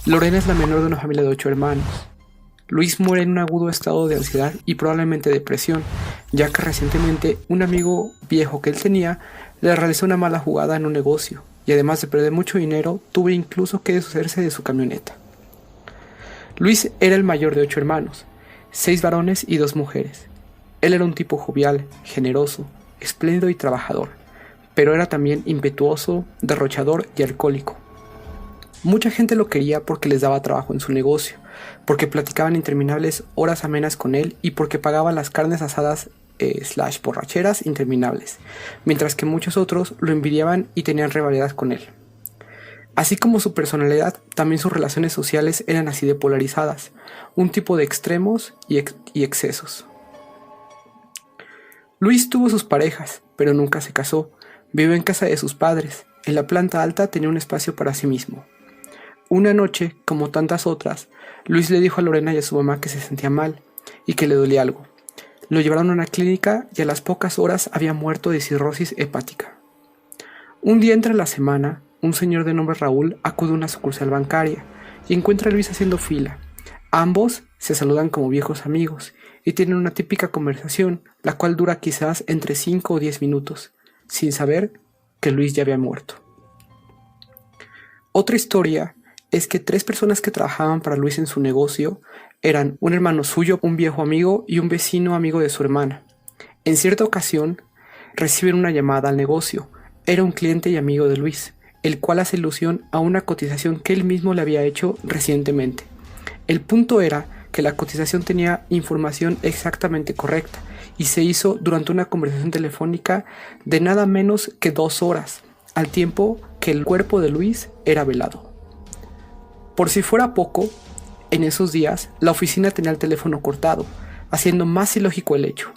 Lorena es la menor de una familia de 8 hermanos. Luis muere en un agudo estado de ansiedad y probablemente depresión, ya que recientemente un amigo viejo que él tenía le realizó una mala jugada en un negocio, y además de perder mucho dinero, tuvo incluso que deshacerse de su camioneta. Luis era el mayor de 8 hermanos, 6 varones y 2 mujeres. Él era un tipo jovial, generoso, espléndido y trabajador, pero era también impetuoso, derrochador y alcohólico. Mucha gente lo quería porque les daba trabajo en su negocio, porque platicaban interminables horas amenas con él y porque pagaba las carnes asadas / borracheras interminables, mientras que muchos otros lo envidiaban y tenían rivalidad con él. Así como su personalidad, también sus relaciones sociales eran así de polarizadas, un tipo de extremos y excesos. Luis tuvo sus parejas, pero nunca se casó. Vivió en casa de sus padres. En la planta alta tenía un espacio para sí mismo. Una noche, como tantas otras, Luis le dijo a Lorena y a su mamá que se sentía mal y que le dolía algo. Lo llevaron a una clínica y a las pocas horas había muerto de cirrosis hepática. Un día entre la semana, un señor de nombre Raúl acude a una sucursal bancaria y encuentra a Luis haciendo fila. Ambos se saludan como viejos amigos y tienen una típica conversación, la cual dura quizás entre 5 o 10 minutos, sin saber que Luis ya había muerto. Otra historia es que 3 personas que trabajaban para Luis en su negocio eran un hermano suyo, un viejo amigo y un vecino amigo de su hermana. En cierta ocasión, reciben una llamada al negocio. Era un cliente y amigo de Luis, el cual hace alusión a una cotización que él mismo le había hecho recientemente. El punto era que la cotización tenía información exactamente correcta y se hizo durante una conversación telefónica de nada menos que 2 horas, al tiempo que el cuerpo de Luis era velado. Por si fuera poco, en esos días la oficina tenía el teléfono cortado, haciendo más ilógico el hecho.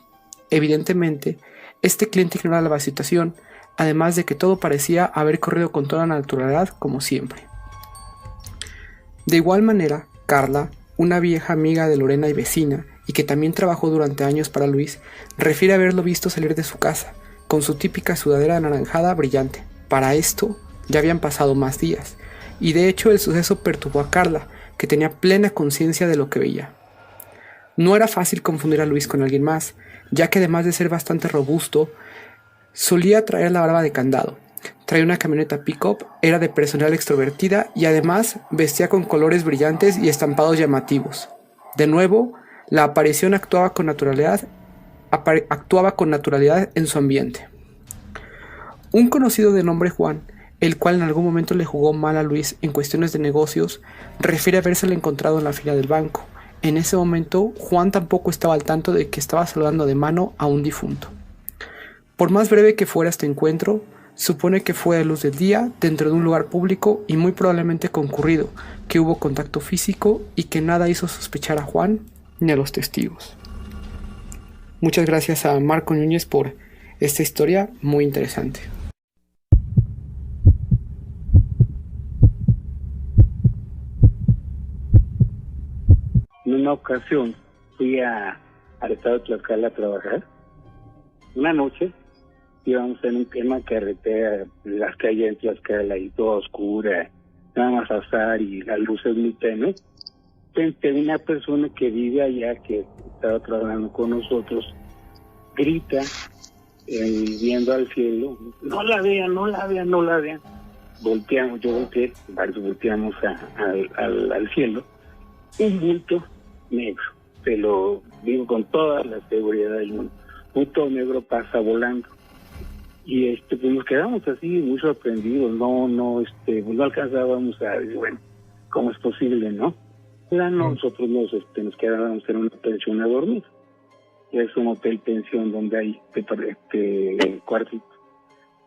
Evidentemente, este cliente ignoraba la situación, además de que todo parecía haber corrido con toda la naturalidad como siempre. De igual manera, Carla, una vieja amiga de Lorena y vecina, y que también trabajó durante años para Luis, refiere haberlo visto salir de su casa, con su típica sudadera anaranjada brillante. Para esto, ya habían pasado más días, y de hecho el suceso perturbó a Carla, que tenía plena conciencia de lo que veía. No era fácil confundir a Luis con alguien más, ya que además de ser bastante robusto, solía traer la barba de candado. Traía una camioneta pick-up, era de personalidad extrovertida y además vestía con colores brillantes y estampados llamativos. De nuevo, la aparición actuaba con naturalidad en su ambiente. Un conocido de nombre Juan, el cual en algún momento le jugó mal a Luis en cuestiones de negocios, refiere habérselo encontrado en la fila del banco. En ese momento, Juan tampoco estaba al tanto de que estaba saludando de mano a un difunto. Por más breve que fuera este encuentro, supone que fue a luz del día, dentro de un lugar público y muy probablemente concurrido, que hubo contacto físico y que nada hizo sospechar a Juan ni a los testigos. Muchas gracias a Marco Núñez por esta historia muy interesante. En una ocasión fui al estado de Tlaxcala a trabajar. Una noche íbamos en una carretera, las calles de Tlaxcala y toda oscura, nada más azar y las luces muy tenues. Frente a una persona que vive allá, que estaba trabajando con nosotros, grita viendo al cielo: no la vean, no la vean, no la vean. Volteamos, yo volteé, varios volteamos al cielo. Un bulto negro, te lo digo con toda la seguridad del mundo, un bulto negro pasa volando. Y pues nos quedamos así muy sorprendidos, no alcanzábamos a decir, bueno, ¿cómo es posible, no? Nosotros nos quedábamos en una pensión a dormir. Es un hotel pensión donde hay cuartitos.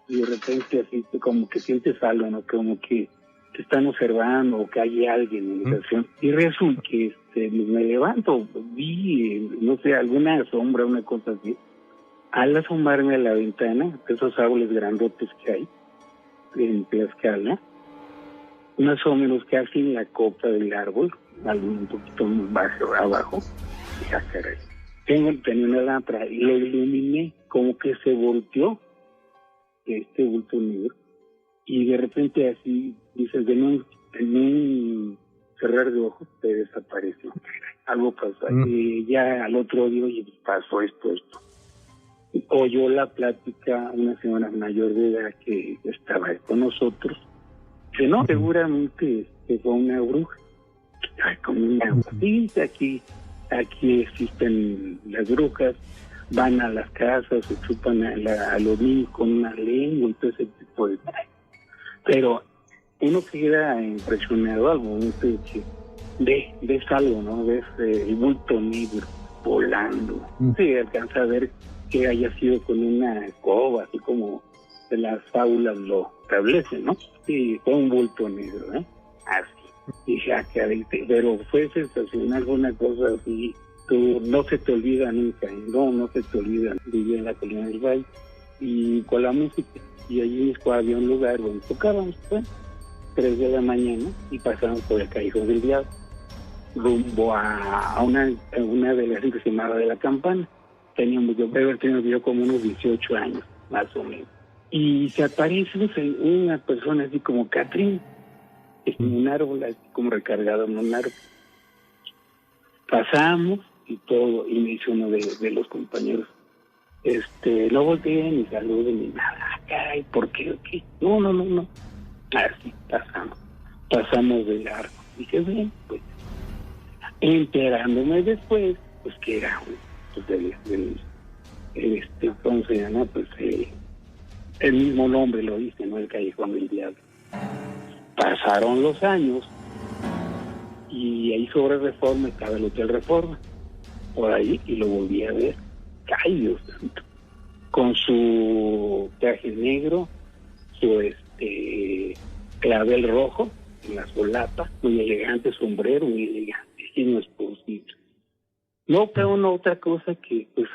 Y de repente así como que sientes algo, ¿no? Como que te están observando o que hay alguien en la habitación. Y resulta que me levanto, vi, no sé, alguna sombra, una cosa así. Al asomarme a la ventana, esos árboles grandotes que hay en Tlaxcala, más o menos casi en la copa del árbol, un poquito más bajo, abajo, ya caray. Tenía una lámpara y lo iluminé, como que se volteó bulto negro, y de repente así, dices, en un cerrar de ojos se desapareció. Algo pasó. Y ya al otro día, oye, pasó esto. Oyó la plática una señora mayor de edad que estaba con nosotros. Dice, no, seguramente fue una bruja. Ay, como una bruja. Sí, aquí existen las brujas, van a las casas, se chupan a los niños con una lengua y todo ese tipo de cosas. Pero uno queda impresionado al momento de que ves algo, ¿no? Ves el bulto negro volando. Se alcanza a ver que haya sido con una escoba, así como de las fábulas lo establecen, ¿no? Sí, fue un bulto negro, ¿eh? Así. Dije, pero fue sensacional, una cosa así. Tú, no se te olvida nunca, no se te olvida. Vivía en la Colina del Valle y con la música. Y allí había un lugar donde tocábamos, pues, 3 de la mañana y pasamos por el Callejón del Diablo, rumbo a una delegación que se llamaba de la Campana. Yo como unos 18 años, más o menos. Y se aparece una persona así como Catrín, en un árbol, así como recargado en un árbol. Pasamos y todo, y me dice uno de los compañeros, no volteen ni saluden ni nada. Caray, ¿por qué? ¿Qué? No. Así, pasamos de largo. Dije, bien, pues, enterándome después, pues que era ¿cómo se llama? Pues el mismo nombre lo dice, ¿no? El Callejón del Diablo. Pasaron los años y ahí sobre Reforma estaba el Hotel Reforma, por ahí, y lo volví a ver. ¡Ay, Dios santo! Con su traje negro, su clavel rojo en la solapa, muy elegante, sombrero muy elegante, y no es posible. No, pero una otra cosa que, pues,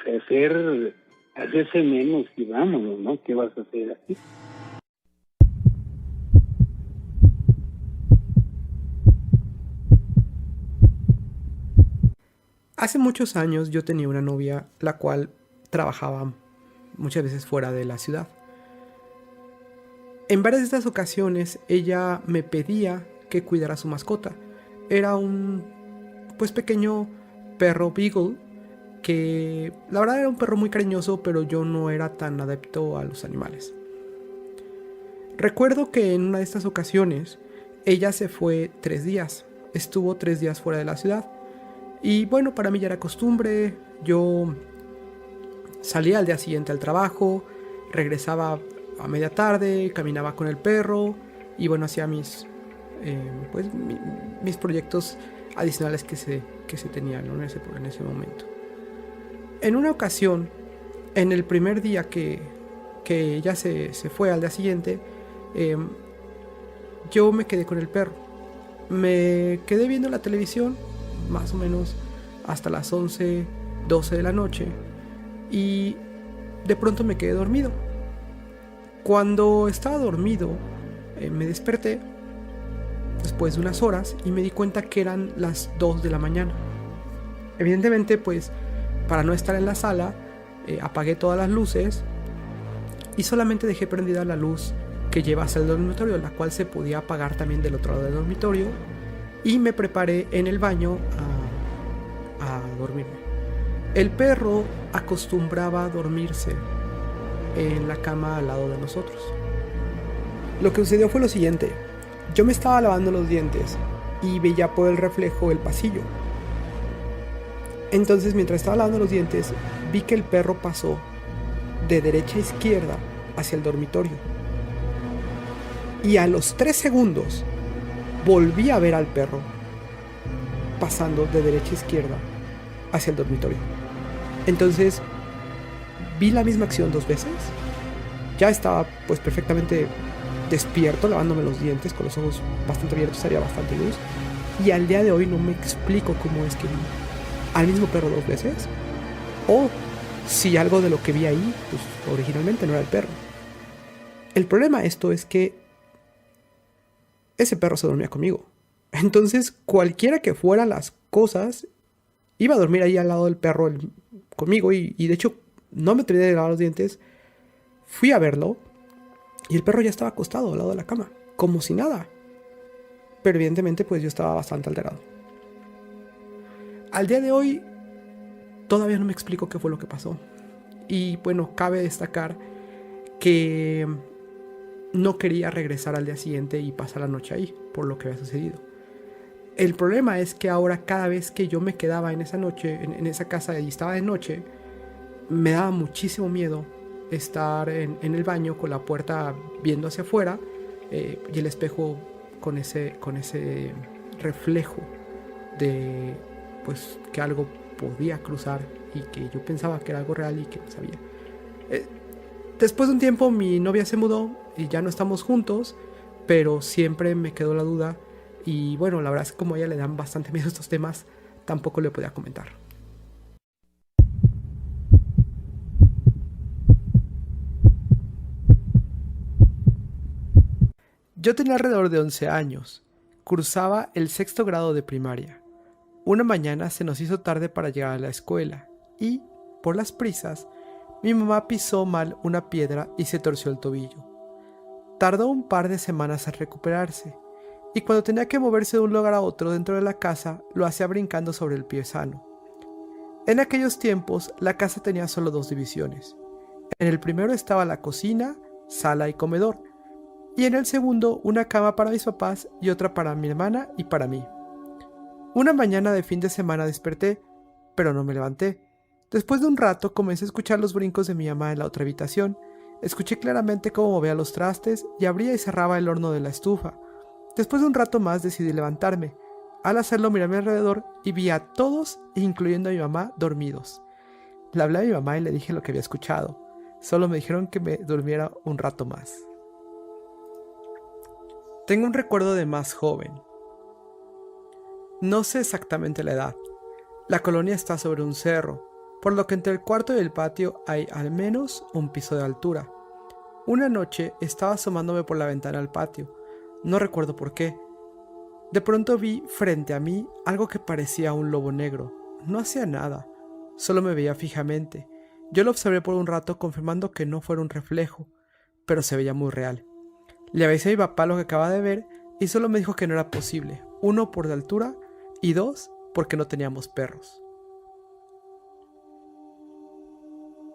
hacerse menos y vámonos, ¿no? ¿Qué vas a hacer aquí? Hace muchos años yo tenía una novia la cual trabajaba muchas veces fuera de la ciudad. En varias de estas ocasiones ella me pedía que cuidara a su mascota. Era un pequeño perro beagle que la verdad era un perro muy cariñoso, pero yo no era tan adepto a los animales. Recuerdo que en una de estas ocasiones ella se fue 3 días. Estuvo 3 días fuera de la ciudad. Y bueno, para mí ya era costumbre. Yo salía al día siguiente al trabajo, regresaba a media tarde, caminaba con el perro y bueno, hacía mis proyectos adicionales que se tenían, ¿no? en ese momento. En una ocasión, en el primer día que ella se fue al día siguiente, yo me quedé con el perro. Me quedé viendo la televisión más o menos hasta las 11, 12 de la noche y de pronto me quedé dormido. Cuando estaba dormido me desperté después de unas horas y me di cuenta que eran las 2 de la mañana. Evidentemente, pues, para no estar en la sala, apagué todas las luces y solamente dejé prendida la luz que lleva hacia el dormitorio, la cual se podía apagar también del otro lado del dormitorio, y me preparé en el baño a dormirme. El perro acostumbraba a dormirse en la cama al lado de nosotros. Lo que sucedió fue lo siguiente: yo me estaba lavando los dientes y veía por el reflejo el pasillo. Entonces, mientras estaba lavando los dientes, vi que el perro pasó de derecha a izquierda hacia el dormitorio. Y a los 3 segundos volví a ver al perro pasando de derecha a izquierda hacia el dormitorio. Entonces vi la misma acción 2 veces. Ya estaba pues perfectamente despierto, lavándome los dientes con los ojos bastante abiertos, había bastante luz. Y al día de hoy no me explico cómo es que vi al mismo perro 2 veces, o si algo de lo que vi ahí pues originalmente no era el perro. El problema de esto es que ese perro se dormía conmigo. Entonces, cualquiera que fueran las cosas, iba a dormir ahí al lado del perro conmigo. Y de hecho, no me terminé de lavar los dientes. Fui a verlo y el perro ya estaba acostado al lado de la cama, como si nada. pero evidentemente pues yo estaba bastante alterado. Al día de hoy todavía no me explico qué fue lo que pasó. Y bueno, cabe destacar que no quería regresar al día siguiente y pasar la noche ahí, por lo que había sucedido. El problema es que ahora cada vez que yo me quedaba en esa noche, en esa casa y estaba de noche, me daba muchísimo miedo estar en el baño con la puerta viendo hacia afuera y el espejo con ese reflejo de pues que algo podía cruzar y que yo pensaba que era algo real y que no sabía. Después de un tiempo mi novia se mudó y ya no estamos juntos, pero siempre me quedó la duda y bueno, la verdad es que como a ella le dan bastante miedo estos temas, tampoco le podía comentar. Yo tenía alrededor de 11 años, cursaba el 6º grado de primaria. Una mañana se nos hizo tarde para llegar a la escuela y, por las prisas, mi mamá pisó mal una piedra y se torció el tobillo. Tardó un par de semanas en recuperarse, y cuando tenía que moverse de un lugar a otro dentro de la casa, lo hacía brincando sobre el pie sano. En aquellos tiempos, la casa tenía solo 2 divisiones. En el primero estaba la cocina, sala y comedor, y en el segundo una cama para mis papás y otra para mi hermana y para mí. Una mañana de fin de semana desperté, pero no me levanté. Después de un rato comencé a escuchar los brincos de mi mamá en la otra habitación. Escuché claramente cómo movía los trastes y abría y cerraba el horno de la estufa. Después de un rato más decidí levantarme. Al hacerlo miré a mi alrededor y vi a todos, incluyendo a mi mamá, dormidos. Le hablé a mi mamá y le dije lo que había escuchado. Solo me dijeron que me durmiera un rato más. Tengo un recuerdo de más joven. No sé exactamente la edad. La colonia está sobre un cerro, por lo que entre el cuarto y el patio hay al menos un piso de altura. Una noche estaba asomándome por la ventana al patio. No recuerdo por qué. De pronto vi frente a mí algo que parecía un lobo negro. No hacía nada, solo me veía fijamente. Yo lo observé por un rato confirmando que no fuera un reflejo, pero se veía muy real. Le avisé a mi papá lo que acababa de ver y solo me dijo que no era posible. 1, por la altura y 2, porque no teníamos perros.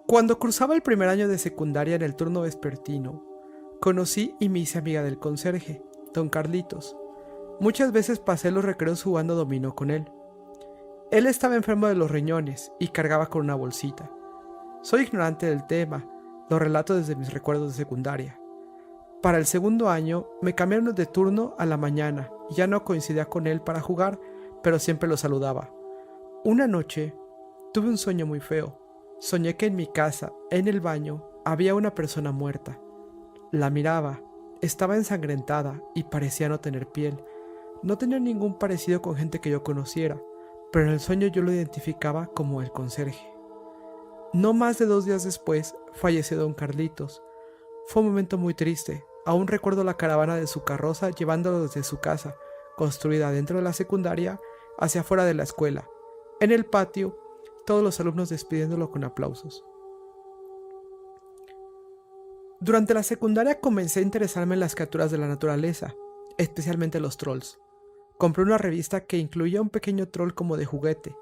Cuando cruzaba el primer año de secundaria en el turno vespertino, conocí y me hice amiga del conserje, don Carlitos. Muchas veces pasé los recreos jugando dominó con él. Él estaba enfermo de los riñones y cargaba con una bolsita. Soy ignorante del tema, lo relato desde mis recuerdos de secundaria. Para el segundo año me cambiaron de turno a la mañana y ya no coincidía con él para jugar, pero siempre lo saludaba. Una noche tuve un sueño muy feo. Soñé que en mi casa, en el baño, había una persona muerta. La miraba, estaba ensangrentada y parecía no tener piel. No tenía ningún parecido con gente que yo conociera, pero en el sueño yo lo identificaba como el conserje. No más de 2 días después falleció don Carlitos. Fue un momento muy triste. Aún recuerdo la caravana de su carroza llevándolo desde su casa, construida dentro de la secundaria, hacia afuera de la escuela. En el patio, todos los alumnos despidiéndolo con aplausos. Durante la secundaria comencé a interesarme en las criaturas de la naturaleza, especialmente los trolls. Compré una revista que incluía un pequeño troll como de juguete.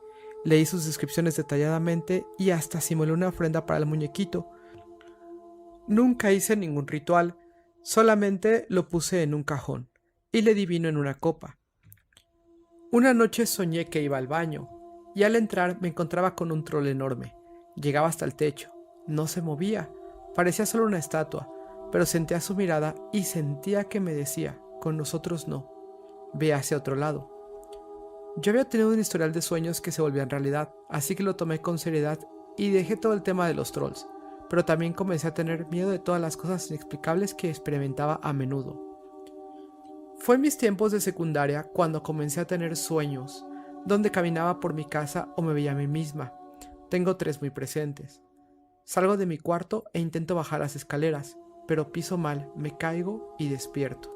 Leí sus descripciones detalladamente y hasta simulé una ofrenda para el muñequito. Nunca hice ningún ritual, solamente lo puse en un cajón y le di vino en una copa. Una noche soñé que iba al baño y al entrar me encontraba con un troll enorme. Llegaba hasta el techo, no se movía, parecía solo una estatua, pero sentía su mirada y sentía que me decía, con nosotros no, ve hacia otro lado. Yo había tenido un historial de sueños que se volvían realidad, así que lo tomé con seriedad y dejé todo el tema de los trolls, pero también comencé a tener miedo de todas las cosas inexplicables que experimentaba a menudo. Fue en mis tiempos de secundaria cuando comencé a tener sueños, donde caminaba por mi casa o me veía a mí misma. Tengo 3 muy presentes. Salgo de mi cuarto e intento bajar las escaleras, pero piso mal, me caigo y despierto.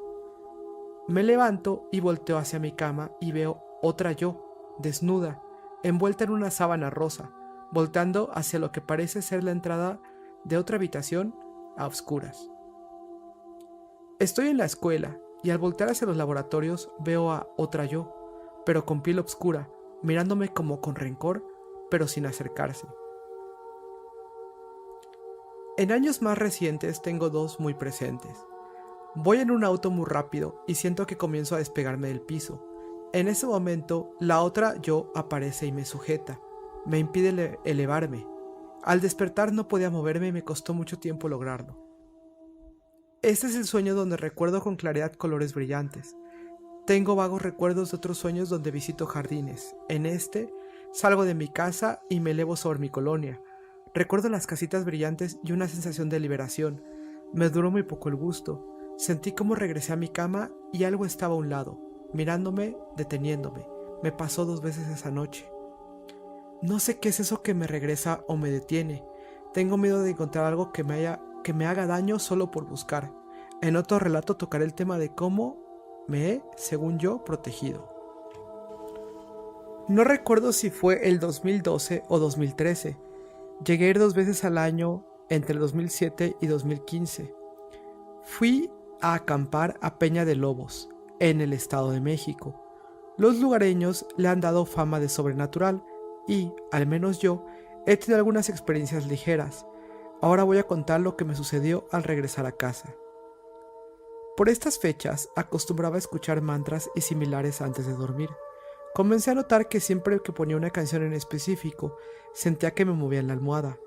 Me levanto y volteo hacia mi cama y veo otra yo, desnuda, envuelta en una sábana rosa, volteando hacia lo que parece ser la entrada de otra habitación a oscuras. Estoy en la escuela y al voltear hacia los laboratorios veo a otra yo, pero con piel oscura, mirándome como con rencor, pero sin acercarse. En años más recientes tengo dos muy presentes. Voy en un auto muy rápido y siento que comienzo a despegarme del piso. En ese momento, la otra yo aparece y me sujeta. Me impide elevarme. Al despertar no podía moverme y me costó mucho tiempo lograrlo. Este es el sueño donde recuerdo con claridad colores brillantes. Tengo vagos recuerdos de otros sueños donde visito jardines. En este, salgo de mi casa y me elevo sobre mi colonia. Recuerdo las casitas brillantes y una sensación de liberación. Me duró muy poco el gusto. Sentí como regresé a mi cama y algo estaba a un lado, mirándome, deteniéndome. Me pasó 2 veces esa noche. No sé qué es eso que me regresa o me detiene. Tengo miedo de encontrar algo que me haga daño solo por buscar. En otro relato tocaré el tema de cómo me he, según yo, protegido. No recuerdo si fue el 2012 o 2013. Llegué a ir 2 veces al año entre el 2007 y 2015. Fui a acampar a Peña de Lobos, en el Estado de México. Los lugareños le han dado fama de sobrenatural y, al menos yo, he tenido algunas experiencias ligeras. Ahora voy a contar lo que me sucedió al regresar a casa. Por estas fechas acostumbraba a escuchar mantras y similares antes de dormir. Comencé a notar que siempre que ponía una canción en específico, sentía que me movía en la almohada.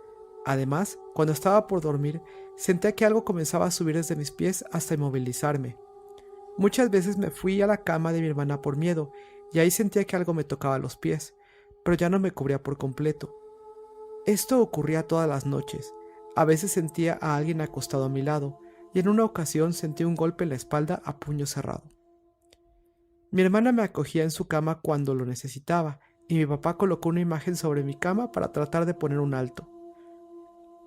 Además, cuando estaba por dormir, sentía que algo comenzaba a subir desde mis pies hasta inmovilizarme. Muchas veces me fui a la cama de mi hermana por miedo, y ahí sentía que algo me tocaba los pies, pero ya no me cubría por completo. Esto ocurría todas las noches. A veces sentía a alguien acostado a mi lado, y en una ocasión sentí un golpe en la espalda a puño cerrado. Mi hermana me acogía en su cama cuando lo necesitaba, y mi papá colocó una imagen sobre mi cama para tratar de poner un alto.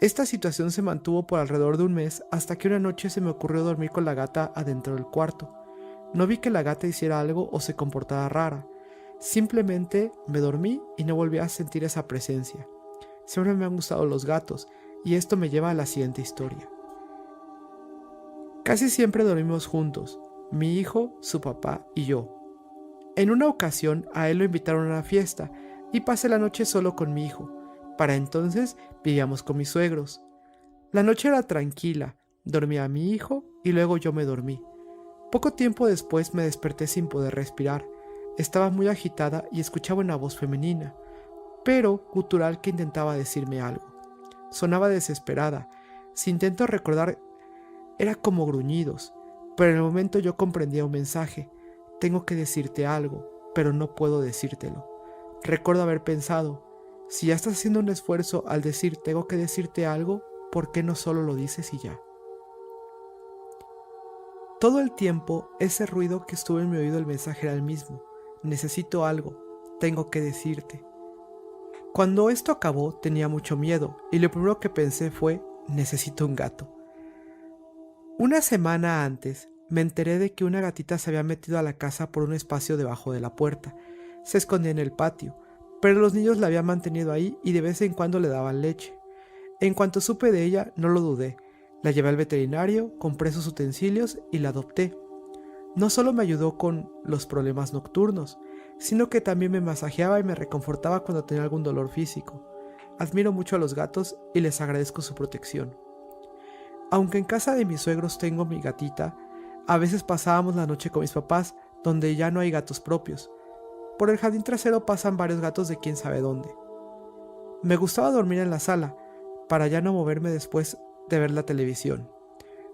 Esta situación se mantuvo por alrededor de un mes hasta que una noche se me ocurrió dormir con la gata adentro del cuarto. No vi que la gata hiciera algo o se comportara rara. Simplemente me dormí y no volví a sentir esa presencia. Siempre me han gustado los gatos y esto me lleva a la siguiente historia. Casi siempre dormimos juntos, mi hijo, su papá y yo. En una ocasión a él lo invitaron a una fiesta y pasé la noche solo con mi hijo. Para entonces vivíamos con mis suegros. La noche era tranquila, dormía mi hijo y luego yo me dormí. Poco tiempo después me desperté sin poder respirar. Estaba muy agitada y escuchaba una voz femenina, pero gutural que intentaba decirme algo. Sonaba desesperada. Si intento recordar, era como gruñidos, pero en el momento yo comprendía un mensaje. Tengo que decirte algo, pero no puedo decírtelo. Recuerdo haber pensado, si ya estás haciendo un esfuerzo al decir tengo que decirte algo, ¿por qué no solo lo dices y ya? Todo el tiempo, ese ruido que estuvo en mi oído el mensaje era el mismo. Necesito algo, tengo que decirte. Cuando esto acabó tenía mucho miedo y lo primero que pensé fue, necesito un gato. Una semana antes me enteré de que una gatita se había metido a la casa por un espacio debajo de la puerta. Se escondía en el patio, pero los niños la habían mantenido ahí y de vez en cuando le daban leche. En cuanto supe de ella, no lo dudé. La llevé al veterinario, compré sus utensilios y la adopté. No solo me ayudó con los problemas nocturnos, sino que también me masajeaba y me reconfortaba cuando tenía algún dolor físico. Admiro mucho a los gatos y les agradezco su protección. Aunque en casa de mis suegros tengo mi gatita, a veces pasábamos la noche con mis papás, donde ya no hay gatos propios. Por el jardín trasero pasan varios gatos de quién sabe dónde. Me gustaba dormir en la sala, para ya no moverme después de ver la televisión.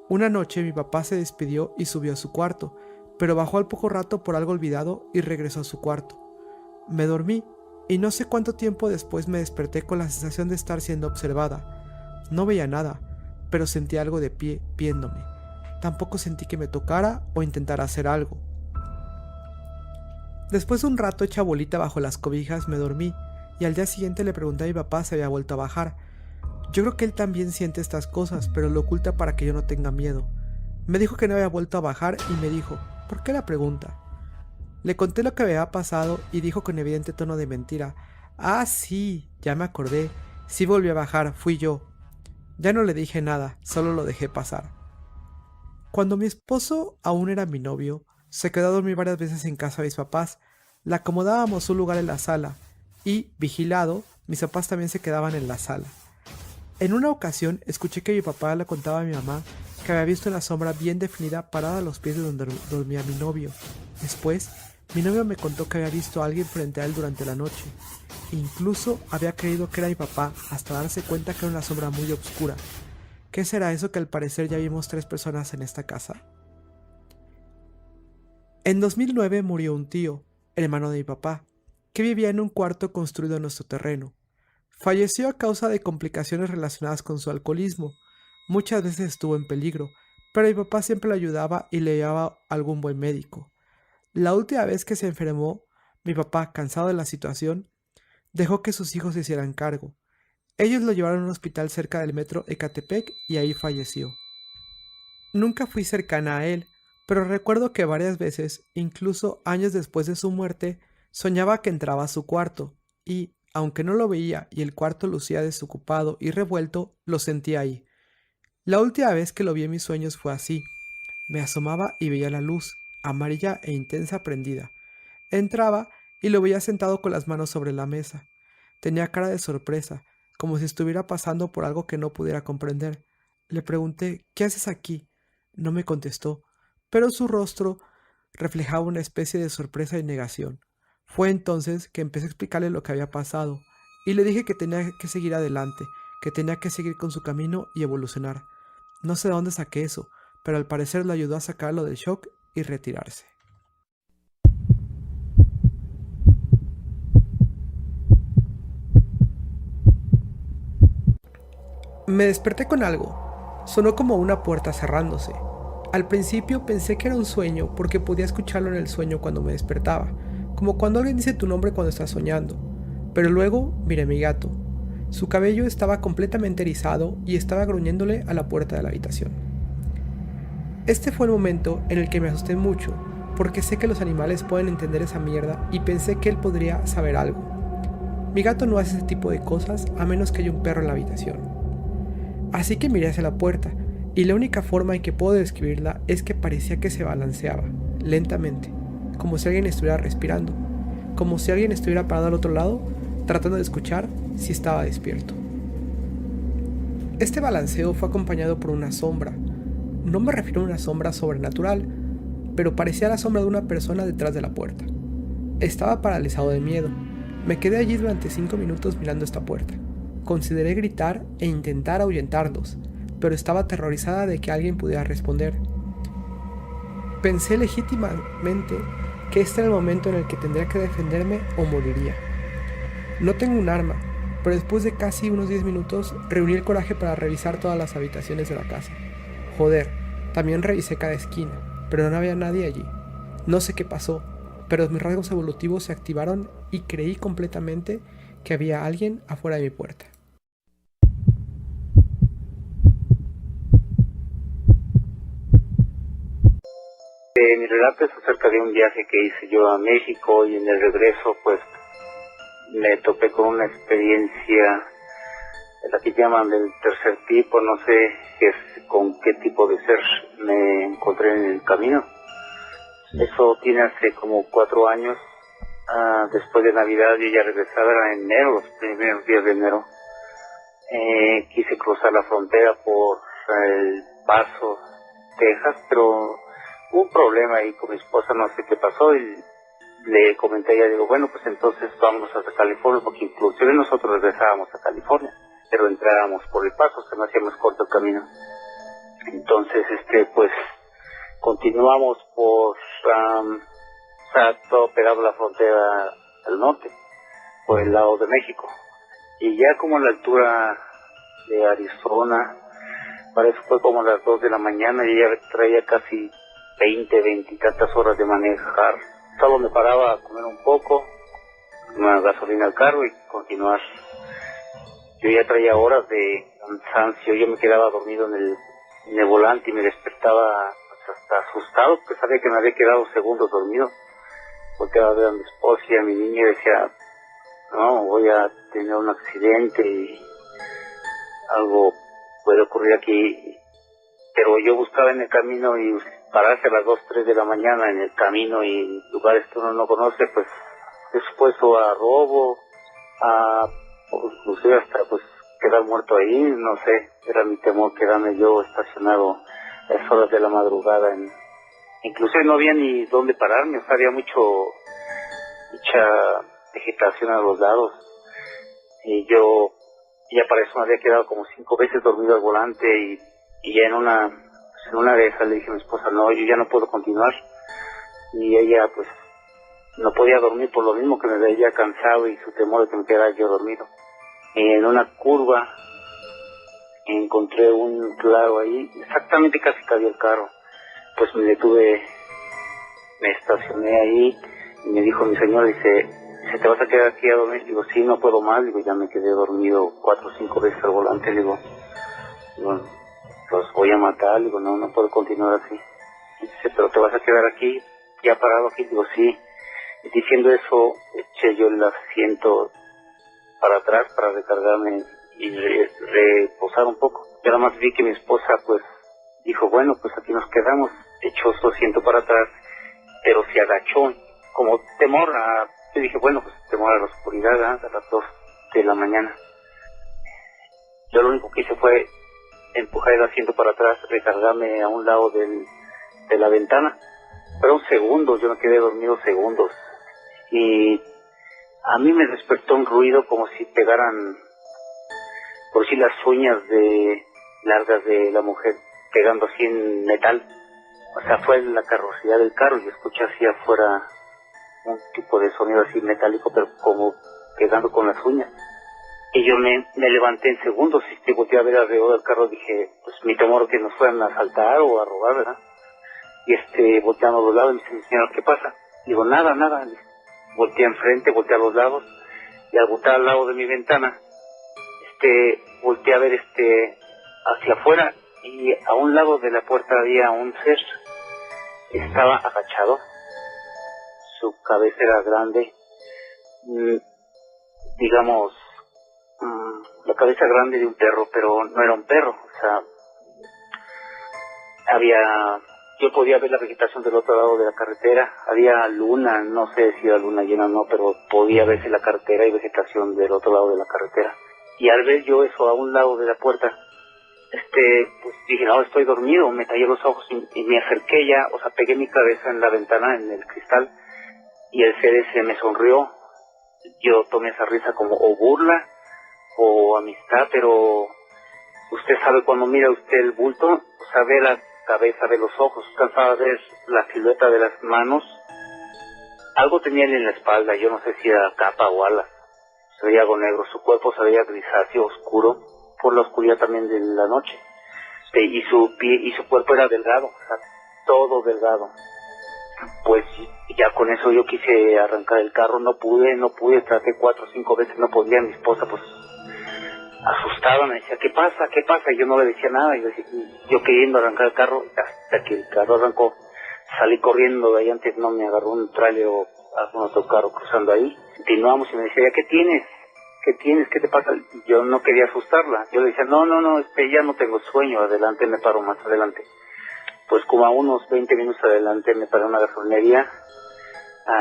Una noche mi papá se despidió y subió a su cuarto, pero bajó al poco rato por algo olvidado y regresó a su cuarto. Me dormí y no sé cuánto tiempo después me desperté con la sensación de estar siendo observada. No veía nada, pero sentí algo de pie viéndome. Tampoco sentí que me tocara o intentara hacer algo. Después de un rato hecha bolita bajo las cobijas me dormí y al día siguiente le pregunté a mi papá si había vuelto a bajar. Yo creo que él también siente estas cosas, pero lo oculta para que yo no tenga miedo. Me dijo que no había vuelto a bajar y me dijo, ¿por qué la pregunta? Le conté lo que había pasado y dijo con evidente tono de mentira, ah sí, ya me acordé, sí volví a bajar, fui yo. Ya no le dije nada, solo lo dejé pasar. Cuando mi esposo aún era mi novio, se quedó a dormir varias veces en casa de mis papás. Le acomodábamos un lugar en la sala y, vigilado, mis papás también se quedaban en la sala. En una ocasión escuché que mi papá le contaba a mi mamá que había visto una sombra bien definida parada a los pies de donde dormía mi novio. Después, mi novio me contó que había visto a alguien frente a él durante la noche. Incluso había creído que era mi papá hasta darse cuenta que era una sombra muy oscura. ¿Qué será eso que al parecer ya vimos 3 personas en esta casa? En 2009 murió un tío, hermano de mi papá, que vivía en un cuarto construido en nuestro terreno. Falleció a causa de complicaciones relacionadas con su alcoholismo. Muchas veces estuvo en peligro, pero mi papá siempre le ayudaba y le llevaba a algún buen médico. La última vez que se enfermó, mi papá, cansado de la situación, dejó que sus hijos se hicieran cargo. Ellos lo llevaron a un hospital cerca del metro Ecatepec y ahí falleció. Nunca fui cercana a él, pero recuerdo que varias veces, incluso años después de su muerte, soñaba que entraba a su cuarto y, aunque no lo veía y el cuarto lucía desocupado y revuelto, lo sentía ahí. La última vez que lo vi en mis sueños fue así. Me asomaba y veía la luz, amarilla e intensa prendida. Entraba y lo veía sentado con las manos sobre la mesa. Tenía cara de sorpresa, como si estuviera pasando por algo que no pudiera comprender. Le pregunté, ¿qué haces aquí? No me contestó, pero su rostro reflejaba una especie de sorpresa y negación. Fue entonces que empecé a explicarle lo que había pasado, y le dije que tenía que seguir adelante, que tenía que seguir con su camino y evolucionar. No sé de dónde saqué eso, pero al parecer le ayudó a sacarlo del shock y retirarse. Me desperté con algo. Sonó como una puerta cerrándose. Al principio pensé que era un sueño porque podía escucharlo en el sueño cuando me despertaba, como cuando alguien dice tu nombre cuando estás soñando. Pero luego miré a mi gato. Su cabello estaba completamente erizado y estaba gruñéndole a la puerta de la habitación. Este fue el momento en el que me asusté mucho, porque sé que los animales pueden entender esa mierda y pensé que él podría saber algo. Mi gato no hace ese tipo de cosas a menos que haya un perro en la habitación. Así que miré hacia la puerta, y la única forma en que puedo describirla es que parecía que se balanceaba, lentamente, como si alguien estuviera respirando, como si alguien estuviera parado al otro lado, tratando de escuchar si estaba despierto. Este balanceo fue acompañado por una sombra. No me refiero a una sombra sobrenatural, pero parecía la sombra de una persona detrás de la puerta. Estaba paralizado de miedo. Me quedé allí durante 5 minutos mirando esta puerta. Consideré gritar e intentar ahuyentarlos, pero estaba aterrorizada de que alguien pudiera responder. Pensé legítimamente que este era el momento en el que tendría que defenderme o moriría. No tengo un arma, pero después de casi unos 10 minutos reuní el coraje para revisar todas las habitaciones de la casa. Joder, también revisé cada esquina, pero no había nadie allí. No sé qué pasó, pero mis rasgos evolutivos se activaron y creí completamente que había alguien afuera de mi puerta. Mi relato es acerca de un viaje que hice yo a México y en el regreso pues me topé con una experiencia, la que llaman del tercer tipo, no sé con qué tipo de ser me encontré en el camino. Eso tiene hace como 4 años. Después de Navidad yo ya regresaba, era en enero, los primeros días de enero. Quise cruzar la frontera por El Paso, Texas, pero hubo un problema ahí con mi esposa, no sé qué pasó, y le comenté a ella, digo, bueno, pues entonces vamos hasta California, porque inclusive nosotros regresábamos a California, pero entrábamos por El Paso, se me hacía más corto el camino. Entonces, pues, continuamos por, todo pegado a la frontera al norte, por el lado de México. Y ya como a la altura de Arizona, parece que fue como a las 2 de la mañana, y ya traía casi 20 y tantas horas de manejar. Solo me paraba a comer un poco, una gasolina al carro y continuar. Yo ya traía horas de cansancio, yo me quedaba dormido en el volante y me despertaba pues, hasta asustado, porque sabía que me había quedado segundos dormido. Volteaba a ver a mi esposa y a mi niña y decía, no, voy a tener un accidente y algo puede ocurrir aquí. pero yo buscaba en el camino y pararse a las 2, 3 de la mañana en el camino y lugares que uno no conoce, pues expuesto a robo, o inclusive hasta pues quedar muerto ahí, no sé, era mi temor quedarme yo estacionado a esas horas de la madrugada. Inclusive no había ni dónde pararme, o sea, había mucha vegetación a los lados, y yo ya para eso me había quedado como 5 veces dormido al volante, y ya en una de esas le dije a mi esposa, no, yo ya no puedo continuar, y ella pues no podía dormir por lo mismo que me veía cansado y su temor de que me quedara yo dormido. Y en una curva encontré un claro ahí, exactamente casi cabía el carro, pues me detuve, me estacioné ahí, y me dijo mi señor, dice, ¿te vas a quedar aquí a dormir? Digo, sí, no puedo más, digo, ya me quedé dormido 4 o 5 veces al volante, digo, los voy a matar, digo, no puedo continuar así. Dice, pero te vas a quedar aquí, ya parado aquí, digo, sí. Y diciendo eso, eché yo el asiento para atrás para recargarme y reposar un poco. Yo nada más vi que mi esposa, pues, dijo, bueno, pues aquí nos quedamos, echó su asiento para atrás, pero se agachó, como temor yo dije, bueno, pues temor a la oscuridad, a las 2 de la mañana. Yo lo único que hice fue empujar el asiento para atrás, recargarme a un lado de la ventana. Fueron segundos, yo me quedé dormido segundos. Y a mí me despertó un ruido como si pegaran, por si las uñas largas de la mujer pegando así en metal. O sea, fue la carrocería del carro y escuché así afuera un tipo de sonido así metálico, pero como pegando con las uñas. Y yo me levanté en segundos y volteé a ver alrededor del carro, dije, pues mi temor que nos fueran a asaltar o a robar, ¿verdad? Y volteando a los lados, me dice, señor, ¿qué pasa? Digo, nada. Volteé enfrente, volteé a los lados, y al voltear al lado de mi ventana, volteé a ver hacia afuera, y a un lado de la puerta había un ser. Estaba agachado, su cabeza era grande, digamos, la cabeza grande de un perro, pero no era un perro, o sea, yo podía ver la vegetación del otro lado de la carretera, había luna, no sé si era luna llena o no, pero podía verse la carretera y vegetación del otro lado de la carretera. Y al ver yo eso a un lado de la puerta, pues dije, no, estoy dormido, me tallé los ojos y me acerqué ya, o sea, pegué mi cabeza en la ventana, en el cristal, y el ser ese me sonrió. Yo tomé esa risa como o burla o amistad, pero usted sabe cuando mira usted el bulto, o sea, ve la cabeza, ve los ojos, alcanzaba a ver la silueta de las manos. Algo tenía él en la espalda, yo no sé si era capa o alas, se veía algo negro, su cuerpo se veía grisáceo, oscuro, por la oscuridad también de la noche, y su pie y su cuerpo era delgado, o sea, todo delgado. Pues ya con eso yo quise arrancar el carro, no pude, traté 4 o 5 veces, no podía. Mi esposa pues asustada me decía, ¿qué pasa? Y yo no le decía nada, y yo queriendo arrancar el carro, hasta que el carro arrancó, salí corriendo de ahí, antes no me agarró un tráiler o algún otro carro cruzando ahí. Continuamos y me decía, ¿qué tienes? ¿Qué te pasa? Yo no quería asustarla, yo le decía, no, ya no tengo sueño, adelante, me paro más adelante. Pues como a unos 20 minutos adelante me paré en una gasolinería,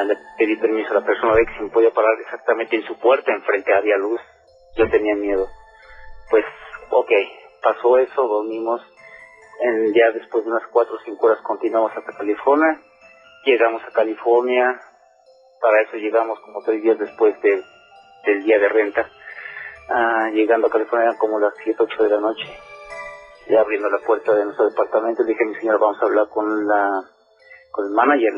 le pedí permiso a la persona de que si me podía parar exactamente en su puerta, enfrente había luz, yo tenía miedo. Pues, ok, pasó eso, dormimos, ya después de unas 4 o 5 horas continuamos hasta California, llegamos a California, para eso llegamos como 3 días después del día de renta, llegando a California eran como las 7, 8 de la noche. Ya abriendo la puerta de nuestro departamento, le dije a mi señora, vamos a hablar con el manager,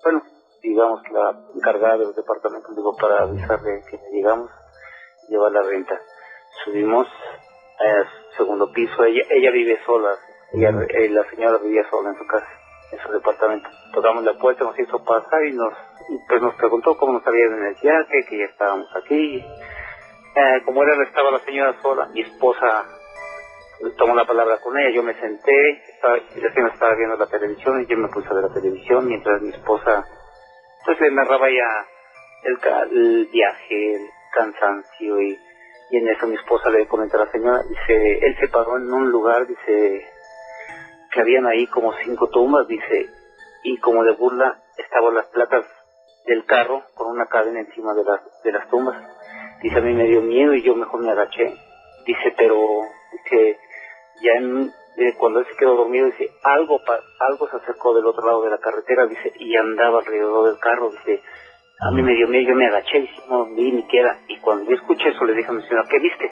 bueno, digamos, la encargada de los departamentos, digo, para avisarle que llegamos, llevar la renta. Subimos al segundo piso, ella vive sola, la señora vivía sola en su casa, en su departamento. Tocamos la puerta, nos hizo pasar y pues nos preguntó cómo nos había ido en el viaje, que ya estábamos aquí. Como estaba la señora sola, mi esposa tomó la palabra con ella, yo me senté, la señora estaba viendo la televisión y yo me puse a ver la televisión mientras mi esposa pues le narraba ya el viaje, el cansancio, y en eso mi esposa le comentó a la señora, dice, él se paró en un lugar, dice, que habían ahí como 5 tumbas, dice, y como de burla estaban las placas del carro con una cadena encima de las tumbas. Dice, a mí me dio miedo y yo mejor me agaché. Dice, pero dice, ya cuando él se quedó dormido, dice, algo se acercó del otro lado de la carretera, dice, y andaba alrededor del carro. Dice, a mí me dio miedo, yo me agaché, dice, no vi ni qué era. Y cuando yo escuché eso, le dije a mi señora, ¿qué viste?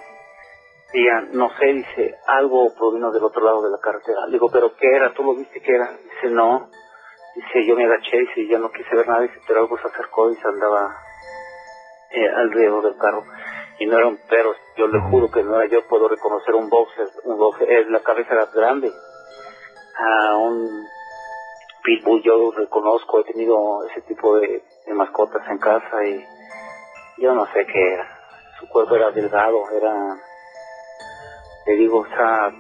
Y ella, no sé, dice, algo provino del otro lado de la carretera. Le digo, ¿pero qué era? ¿Tú lo viste qué era? Dice, no. Dice, yo me agaché, dice, ya no quise ver nada, dice, pero algo se acercó y se andaba alrededor del carro. Y no era un perro, yo le juro que no era. Yo puedo reconocer un boxer, la cabeza era grande. A un pitbull yo reconozco, he tenido ese tipo de mascotas en casa y yo no sé qué era. Su cuerpo era delgado, le digo, o sea,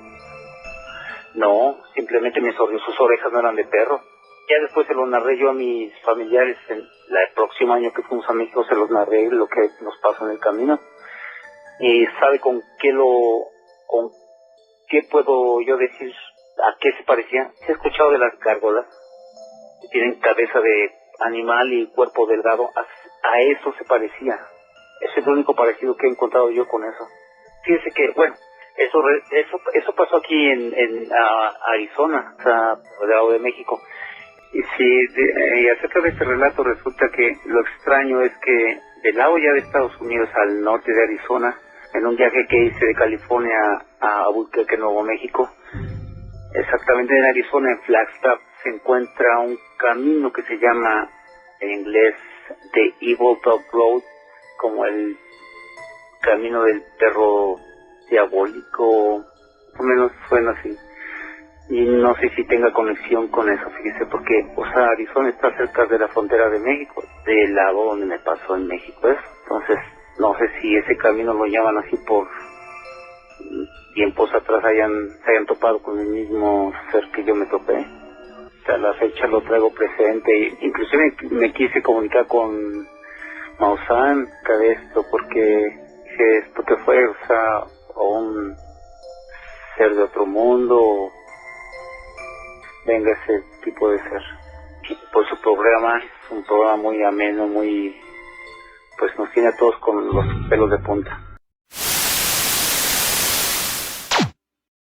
no, simplemente sus orejas no eran de perro. Ya después se lo narré yo a mis familiares, el próximo año que fuimos a México se los narré lo que nos pasó en el camino. Y sabe con qué puedo yo decir a qué se parecía. ¿Se ha escuchado de las gárgolas? Que tienen cabeza de animal y cuerpo delgado. A eso se parecía. Ese es el único parecido que he encontrado yo con eso. Fíjese que, bueno, eso pasó aquí en Arizona, o sea, del lado de México. Y y acerca de este relato resulta que lo extraño es que del lado ya de Estados Unidos al norte de Arizona, en un viaje que hice de California a Albuquerque, Nuevo México, exactamente en Arizona, en Flagstaff, se encuentra un camino que se llama en inglés The Evil Dog Road, como el camino del perro diabólico, más o menos suena así. Y no sé si tenga conexión con eso, fíjese, porque, o sea, Arizona está cerca de la frontera de México, del lado donde me pasó en México eso. Entonces, no sé si ese camino lo llaman así por tiempos atrás se hayan topado con el mismo ser que yo me topé. Hasta la fecha lo traigo presente, inclusive me quise comunicar con Maussan de esto, porque dije, ¿esto qué fue? O sea, o un ser de otro mundo, venga ese tipo de ser. Por su programa, es un programa muy ameno, pues nos tiene a todos con los pelos de punta.